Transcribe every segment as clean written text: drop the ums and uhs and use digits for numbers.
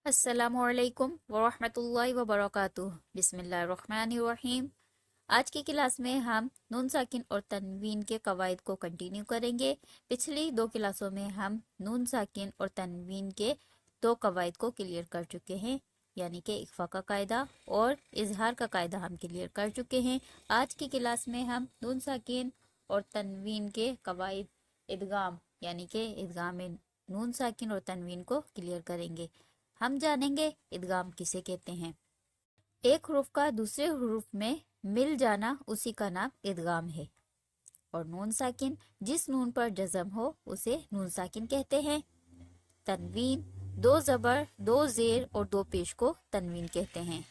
अस्सलामुअलैकुम वरहमतुल्लाहि वबरकातुह। बिस्मिल्लाहिर्रहमानिर्रहीम। आज की क्लास में हम नून साकिन और तनवीन के कवायद को कंटिन्यू करेंगे। पिछली दो क्लासों में हम नून साकिन और तनवीन के दो कवायद को क्लियर कर चुके हैं, यानी कि इख्फा का कायदा और इजहार का कायदा हम क्लियर कर चुके हैं। आज की क्लास में हम नून साकिन और तनवीन के कवायद इदगाम यानी कि इदगाम में नून साकिन और तनवीन को क्लियर करेंगे। हम जानेंगे इदगाम किसे कहते हैं। एक हुरूफ का दूसरे हुरूफ में मिल जाना उसी का नाम इदगाम है। और नून साकिन जिस नून पर जज़म हो उसे नून साकिन कहते हैं। तनवीन दो ज़बर, दो ज़ेर और दो पेश को तनवीन कहते हैं।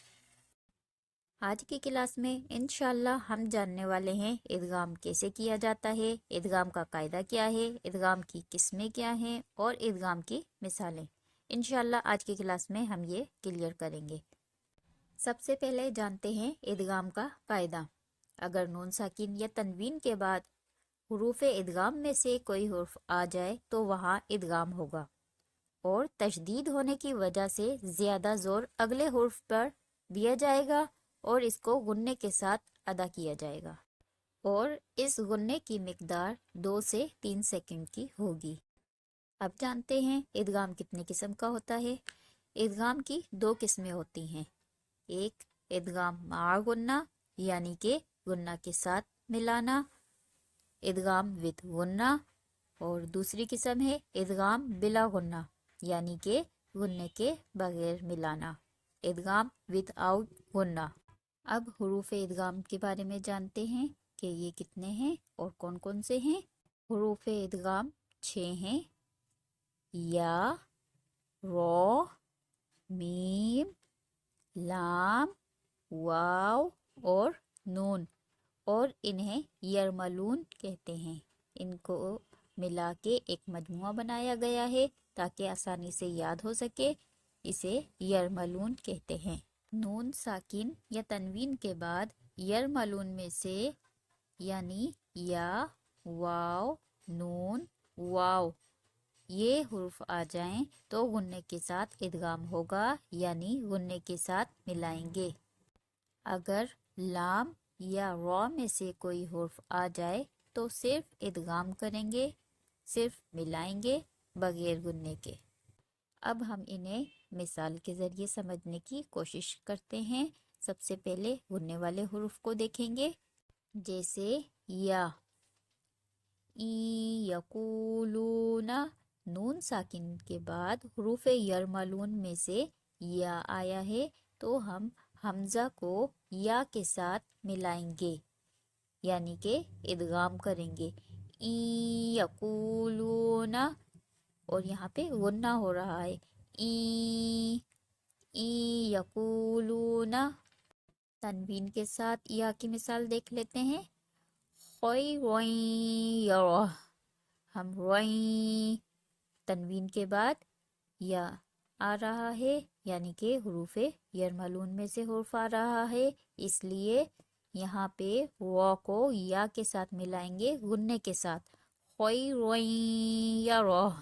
आज की क्लास में इंशाल्लाह हम जानने वाले हैं इदगाम कैसे किया जाता है, इदगाम का कायदा क्या है, इदगाम की किस्में क्या हैं और इदगाम की मिसालें। इंशाल्लाह आज की क्लास में हम ये क्लियर करेंगे। सबसे पहले जानते हैं इदगाम का कायदा। अगर नून साकिन या तनवीन के बाद हुरूफ इदगाम में से कोई हुर्फ आ जाए तो वहाँ इदगाम होगा और तशदीद होने की वजह से ज़्यादा ज़ोर अगले हुर्फ पर दिया जाएगा और इसको गुन्ने के साथ अदा किया जाएगा और इस गुन्ने की मिकदार 2 से 3 सेकंड की होगी। अब जानते हैं इदगाम कितने किस्म का होता है। इदगाम की दो किस्में होती हैं। एक इदगाम मा गुन्ना यानी कि गुन्ना के साथ मिलाना, इदगाम विद गुन्ना, और दूसरी किस्म है इदगाम बिला गुन्ना यानी कि गुन्ने के बगैर मिलाना, इदगाम विद आउट गुन्ना। अब हुरूफ इदगाम के बारे में जानते हैं कि ये कितने हैं और कौन कौन से हैं। हुरूफ इदगाम 6 हैं। या, रो, मीम, लाम, वाव और नून, और इन्हें यरमलून कहते हैं। इनको मिला के एक मजमुआ बनाया गया है ताकि आसानी से याद हो सके। इसे यरमलून कहते हैं। नून साकिन या तनवीन के बाद यरमलून में से यानी या, वाव, नून, वाव ये हुर्फ आ जाएं तो गुन्ने के साथ इदगाम होगा, यानी गुन्ने के साथ मिलाएंगे। अगर लाम या रॉ में से कोई हुर्फ आ जाए तो सिर्फ इदगाम करेंगे, सिर्फ मिलाएंगे बगैर गुन्ने के। अब हम इन्हें मिसाल के ज़रिए समझने की कोशिश करते हैं। सबसे पहले गुन्ने वाले हुर्फ को देखेंगे, जैसे या, ई यकूलूना। नून साकिन के बाद हुरूफ यरमलून में से या आया है तो हम हमज़ा को या के साथ मिलाएंगे, यानी कि इदगाम करेंगे। ई यकूलूना, और यहाँ पे गुन्ना हो रहा है। ई यकूलूना। तनवीन के साथ या की मिसाल देख लेते हैं। खोई रोई यरो। हम रोई, तनवीन के बाद या आ रहा है यानी कि हुरूफ यरमलून में से हुर्फ आ रहा है, इसलिए यहाँ पे व को या के साथ मिलाएंगे गुन्ने के साथ। खोई रोई यरो।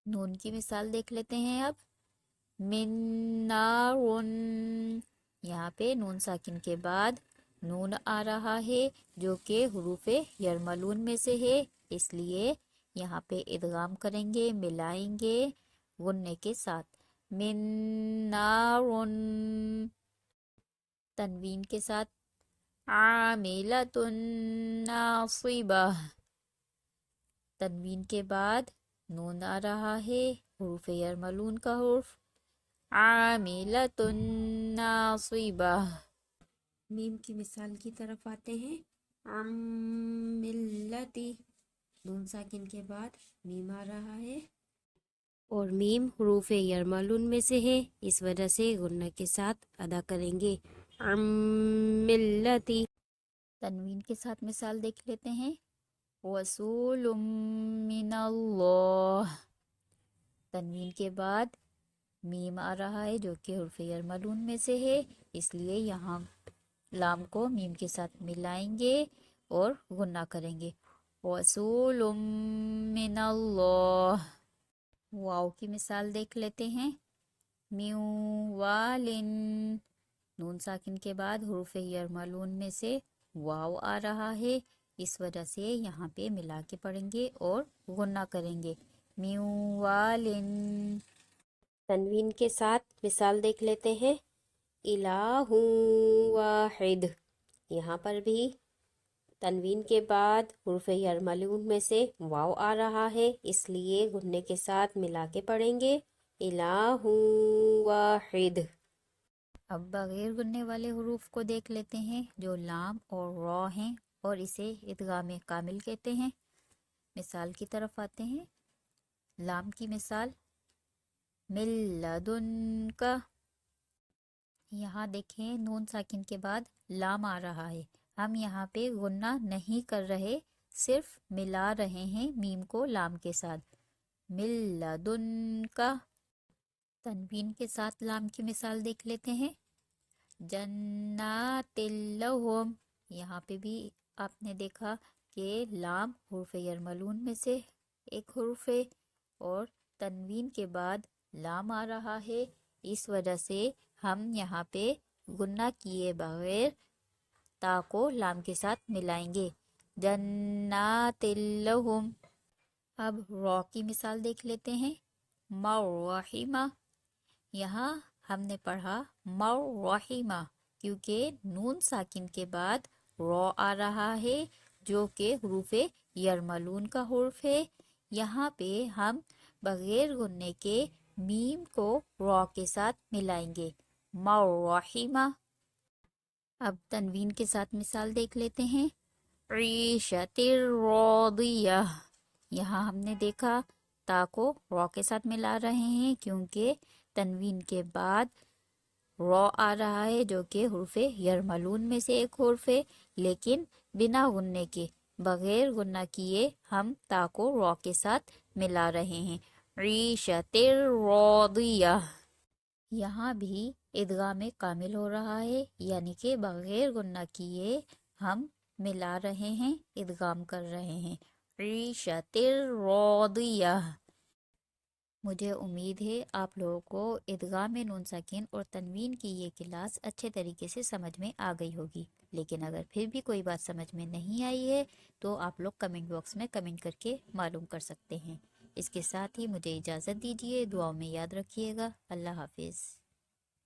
नून की मिसाल देख लेते हैं अब। मिन्नारुन। यहाँ पे नून साकिन के बाद नून आ रहा है जो कि हुरूफ यरमलून में से है, इसलिए यहाँ पे इदगाम करेंगे, मिलाएंगे गुन्ने के साथ। मिन्नारुन। तनवीन के साथ आमिलतुन नासिबा। तनवीन के बाद नून आ रहा है, हुरूफ यरमलून का हुर्फ, आमिलतुन नासिबा। मीम की मिसाल की तरफ आते हैं। अम्मिल्लती। नून साकिन के बाद मीम आ रहा है और मीम हुरूफ यरमलून में से है, इस वजह से गुन्ना के साथ अदा करेंगे। अम्मिल्लती। तनवीन के साथ मिसाल देख लेते हैं। वसूलुम मिनल्लाह। तनवीन के बाद मीम आ रहा है जो कि हुर्फ यरमलून में से है, इसलिए यहाँ लाम को मीम के साथ मिलाएंगे और गुन्ना करेंगे। वसूलुम मिनल्लाह। वाव की मिसाल देख लेते हैं। म्यूवालिन। नून साकिन के बाद हुरूफ यरमलून में से वाव आ रहा है, इस वजह से यहाँ पे मिला के पढ़ेंगे और गुन्ना करेंगे। म्यूवालिन। तनवीन के साथ मिसाल देख लेते हैं। इलाहु वाहिद। यहाँ पर भी तनवीन के बाद हुरूफ यरमलून में से वाव आ रहा है, इसलिए गुन्ने के साथ मिला के पढ़ेंगे। इलाहु वाहिद। अब बगैर गुन्ने वाले हुरूफ को देख लेते हैं जो लाम और रॉ हैं, और इसे इदगाम कामिल कहते हैं। मिसाल की तरफ आते हैं। लाम की मिसाल मिल्लदुन का। यहाँ देखें नून साकिन के बाद लाम आ रहा है, हम यहाँ पे गुन्ना नहीं कर रहे, सिर्फ मिला रहे हैं मीम को लाम के साथ। मिल्लदुन का। तनवीन के साथ लाम की मिसाल देख लेते हैं। जन्नातिल्लहुम। यहाँ पे भी आपने देखा कि लाम हुर्फ यरमलून में से एक हुर्फ है और तनवीन के बाद लाम आ रहा है, इस वजह से हम यहाँ पे गुन्ना किए बगैर ता को लाम के साथ मिलाएंगे। जन्नातिल्लहुम। अब रॉ की मिसाल देख लेते हैं। मर्रहिमा। यहाँ हमने पढ़ा मर्रहिमा क्योंकि नून साकिन के बाद रॉ आ रहा है जो कि हुरूफ यरमलून का हुर्फ है। यहाँ पे हम बगैर गुन्ने के मीम को रॉ के साथ मिलाएंगे। मर्रहिमा। अब तनवीन के साथ मिसाल देख लेते हैं। ईशतिर रादिया। यहाँ हमने देखा ता को रॉ के साथ मिला रहे हैं क्योंकि तनवीन के बाद रॉ आ रहा है जो कि हुर्फ यरमलून में से एक हुर्फ है, लेकिन बिना गुन्ने के बगैर गुन्ना किए हम ता को रॉ के साथ मिला रहे हैं। ईशतिर रादिया। यहाँ भी इदगाम कामिल हो रहा है, यानी कि बगैर गुन्ना किए हम मिला रहे हैं, इदगाम कर रहे हैं। ईशतिर रादिया। मुझे उम्मीद है आप लोगों को इदगाम नून साकिन और तनवीन की ये क्लास अच्छे तरीके से समझ में आ गई होगी, लेकिन अगर फिर भी कोई बात समझ में नहीं आई है तो आप लोग कमेंट बॉक्स में कमेंट करके मालूम कर सकते हैं। इसके साथ ही मुझे इजाज़त दीजिए, दुआओं में याद रखिएगा। अल्लाह हाफिज़।